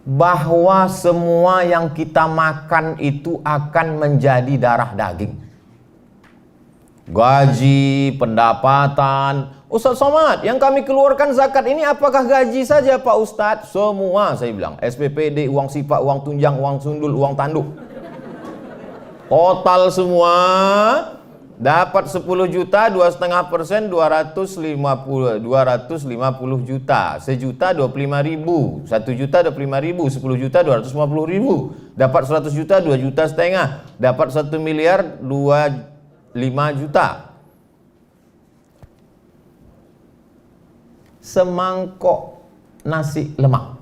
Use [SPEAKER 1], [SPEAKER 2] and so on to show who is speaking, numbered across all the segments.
[SPEAKER 1] bahwa semua yang kita makan itu akan menjadi darah daging. Gaji, pendapatan. Ustaz Somad, yang kami keluarkan zakat ini apakah gaji saja Pak Ustadz? Semua, saya bilang. SPPD, uang sifat, uang tunjang, uang sundul, uang tanduk. Total semua dapat 10 juta, 2,5%, 250 juta. 1 juta 25.000, 1 juta 25.000, 10 juta 250.000. Dapat 100 juta, 2,5 juta. Dapat 1 miliar, 5 juta. Semangkok nasi lemak.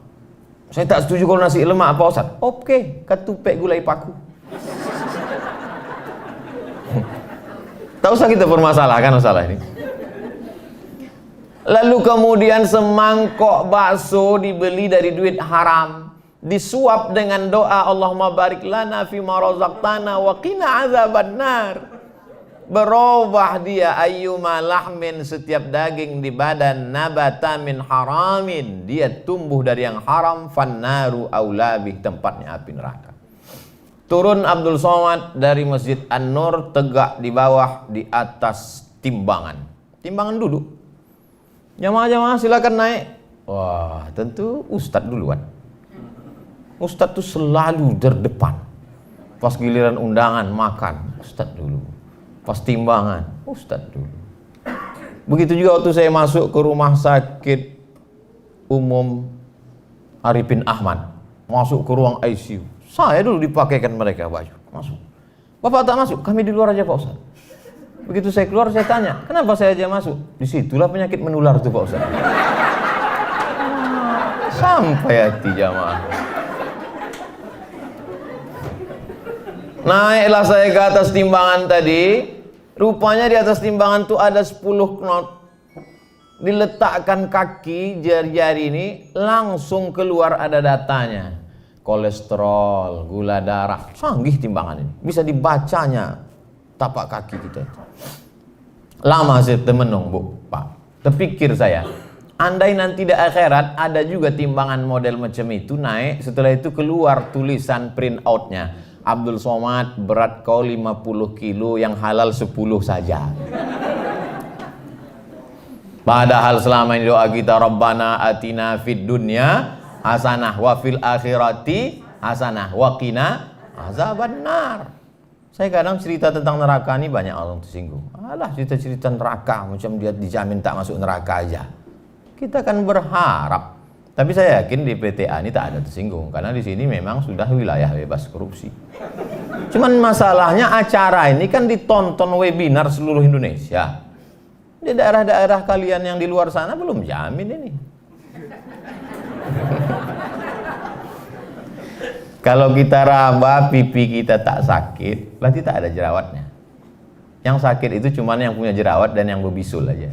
[SPEAKER 1] Saya tak setuju kalau nasi lemak apa Ustaz? Oke, ketupek gulai paku. Tak usah kita permasalahkan masalah ini. Lalu kemudian semangkok bakso dibeli dari duit haram, disuap dengan doa Allahumma barik lana fima razaqtana wa qina azabannar. Berubah dia ayyuma lahmin, setiap daging di badan, nabata min haramin, dia tumbuh dari yang haram, fannaru aulabih, tempatnya api neraka. Turun Abdul Somad dari Masjid An-Nur, tegak di bawah, di atas timbangan. Timbangan duduk. Jamaah-jamaah silakan naik. Wah, tentu Ustadz duluan. Ustadz tuh selalu terdepan. Pas giliran undangan makan, Ustadz dulu. Pas timbangan, Ustadz dulu. Begitu juga waktu saya masuk ke rumah sakit umum Arifin Ahmad, masuk ke ruang ICU, saya dulu dipakaikan mereka baju, masuk. Bapak tak masuk, kami di luar aja Pak Ustadz. Begitu saya keluar, saya tanya, kenapa saya aja masuk? Disitulah penyakit menular tuh Pak Ustadz. Sampai hati jamaah. Naiklah saya ke atas timbangan tadi. Rupanya di atas timbangan tuh ada 10 knot. Diletakkan kaki jari-jari ini, langsung keluar ada datanya. Kolesterol, gula darah. Canggih timbangan ini. Bisa dibacanya tapak kaki kita. Lama saya temenung Bu, Pak. Terpikir saya, andai nanti di akhirat ada juga timbangan model macam itu naik, setelah itu keluar tulisan print outnya. Abdul Somad, berat kau 50 kilo, yang halal 10 saja. Padahal selama ini doa kita, Rabbana atina fid dunya hasanah wa fil akhirati hasanah wa qina azabannar. Saya kadang cerita tentang neraka ini banyak orang tersinggung. Alah, cerita-cerita neraka macam dia dijamin tak masuk neraka aja. Kita kan berharap. Tapi saya yakin di PTA ini tak ada tersinggung, karena di sini memang sudah wilayah bebas korupsi. Cuman masalahnya acara ini kan ditonton webinar seluruh Indonesia. Di daerah-daerah kalian yang di luar sana belum jamin ini. Kalau kita raba pipi kita tak sakit, berarti tak ada jerawatnya. Yang sakit itu cuman yang punya jerawat dan yang berbisul aja.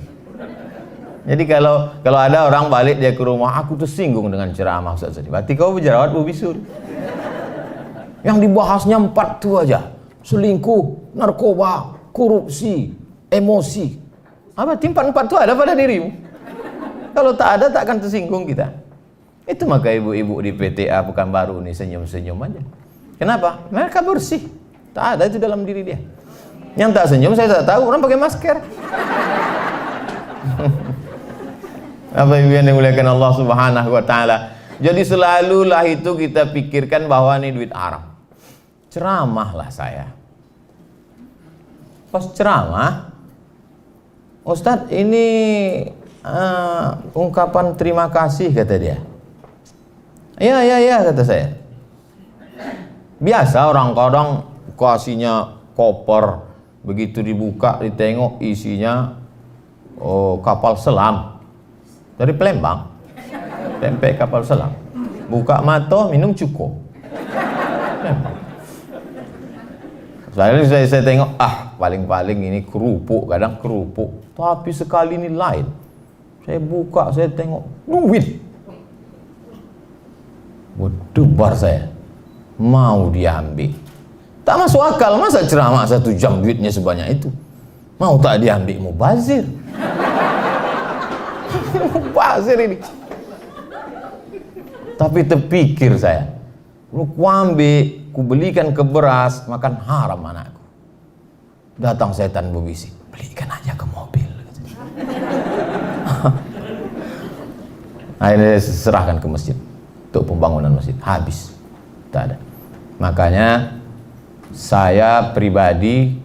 [SPEAKER 1] Jadi kalau ada orang balik dia ke rumah, aku tersinggung dengan ceramah Ustaz, berarti kau berjerawat berbisul. Yang dibahasnya 4 tuh aja, selingkuh, narkoba, korupsi, emosi. Apa timpan 4 tuh ada pada dirimu? Kalau tak ada tak akan tersinggung kita. Itu maka ibu-ibu di PTA Pekanbaru ini senyum-senyum aja. Kenapa? Mereka bersih, tak ada itu dalam diri dia. Yang tak senyum saya tak tahu, orang pakai masker. Apa yang dimuliakan Allah Subhanahu wa taala. Jadi selalulah itu kita pikirkan bahwa ini duit haram. Ceramahlah saya. Pas ceramah, Ustadz ini ungkapan terima kasih kata dia. Iya kata saya. Biasa orang kadang kasihnya koper, begitu dibuka ditengok isinya kapal selam. Dari Palembang, tempe kapal selam. Buka mata, minum cukup. Saya tengok, paling-paling ini kerupuk, kadang kerupuk. Tapi sekali ini lain. Saya buka, saya tengok, duit. Berdebar saya. Mau diambil. Tak masuk akal, masa ceramah 1 jam duitnya sebanyak itu. Mau tak diambil, mubazir. Mubazir ini. Tapi terpikir saya, lu kuambil, ku belikan ke beras, makan haram anakku. Datang setan berbisik, belikan aja ke mobil. Akhirnya saya serahkan ke masjid untuk pembangunan masjid. Habis, tak ada. Makanya saya pribadi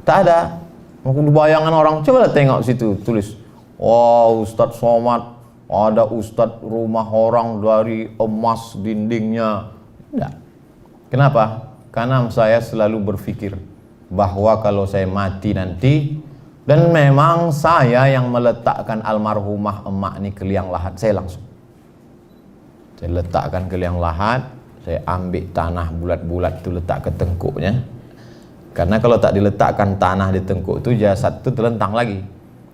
[SPEAKER 1] tak ada. Mungkin bayangan orang, coba tengok situ tulis, wow, Ustadz Somad, ada Ustadz rumah orang dari emas dindingnya. Tidak. Kenapa? Karena saya selalu berpikir bahwa kalau saya mati nanti, dan memang saya yang meletakkan almarhumah emak ini ke liang lahat, saya langsung. Saya letakkan ke liang lahat, saya ambil tanah bulat-bulat itu letak ke tengkuknya. Karena kalau tak diletakkan tanah di tengkuk itu, jasad itu terlentang lagi.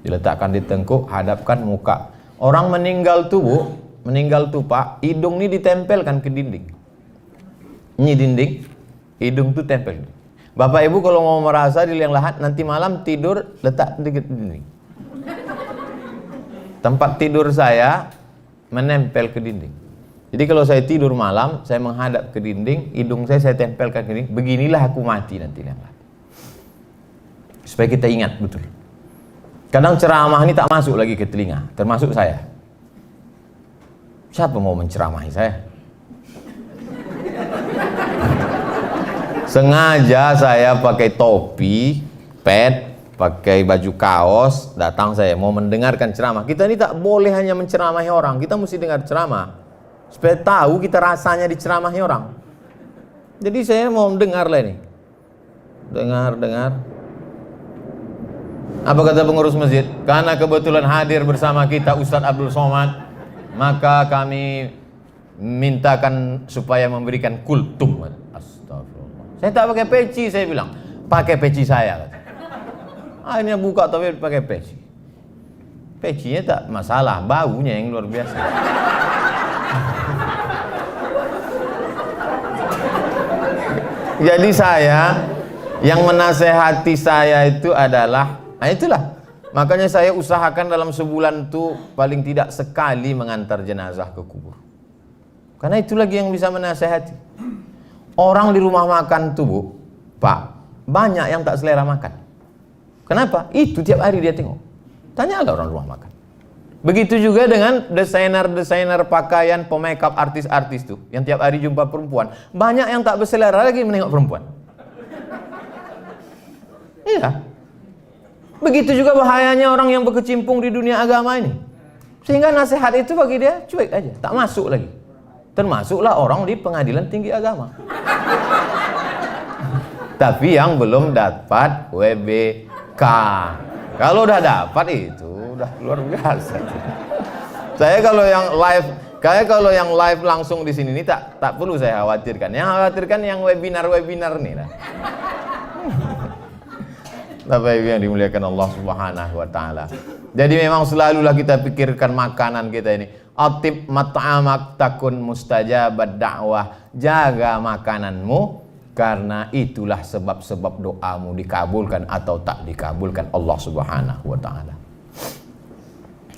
[SPEAKER 1] Diletakkan di tengkuk, hadapkan muka. Orang meninggal tuh, Bu, meninggal tuh Pak, hidung ini ditempelkan ke dinding. Ini dinding, hidung tuh tempel. Bapak Ibu kalau mau merasa di liang lahat, nanti malam tidur letak di dinding. Tempat tidur saya menempel ke dinding. Jadi kalau saya tidur malam, saya menghadap ke dinding, hidung saya tempelkan ke dinding. Beginilah aku mati nanti liang lahat. Supaya kita ingat betul. Kadang ceramah ini tak masuk lagi ke telinga, termasuk saya. Siapa mau menceramahi saya? Sengaja saya pakai topi, pet, pakai baju kaos, datang saya mau mendengarkan ceramah. Kita ini tak boleh hanya menceramahi orang, kita mesti dengar ceramah supaya tahu kita rasanya diceramahi orang. Jadi saya mau mendengar lah ini. Dengar. Apa kata pengurus masjid? Karena kebetulan hadir bersama kita Ustadz Abdul Somad, maka kami mintakan supaya memberikan kultum. Astagfirullah. Saya tak pakai peci, saya bilang. Pakai peci saya. Akhirnya buka tapi pakai peci. Pecinya tak masalah, baunya yang luar biasa. Jadi saya, yang menasehati saya itu adalah, nah itulah. Makanya saya usahakan dalam sebulan itu paling tidak sekali mengantar jenazah ke kubur. Karena itu lagi yang bisa menasehati. Orang di rumah makan tuh, Bu, Pak, banyak yang tak selera makan. Kenapa? Itu tiap hari dia tengok. Tanyalah orang rumah makan. Begitu juga dengan desainer-desainer pakaian, pemakeup artis-artis tuh, yang tiap hari jumpa perempuan. Banyak yang tak berselera lagi menengok perempuan. Iya. Begitu juga bahayanya orang yang berkecimpung di dunia agama ini. Sehingga nasihat itu bagi dia cuek aja, tak masuk lagi. Termasuklah orang di pengadilan tinggi agama. Tapi yang belum dapat WBK. Kalau udah dapat itu udah luar biasa. Saya kalau yang live langsung di sini ini tak perlu saya khawatirkan. Yang khawatirkan yang webinar nih lah. Bapak Ibu yang dimuliakan Allah Subhanahu wa taala. Jadi memang selalulah kita pikirkan makanan kita ini. Atib mat'amak takun mustajabad da'wah. Jaga makananmu karena itulah sebab-sebab doamu dikabulkan atau tak dikabulkan Allah Subhanahu wa taala.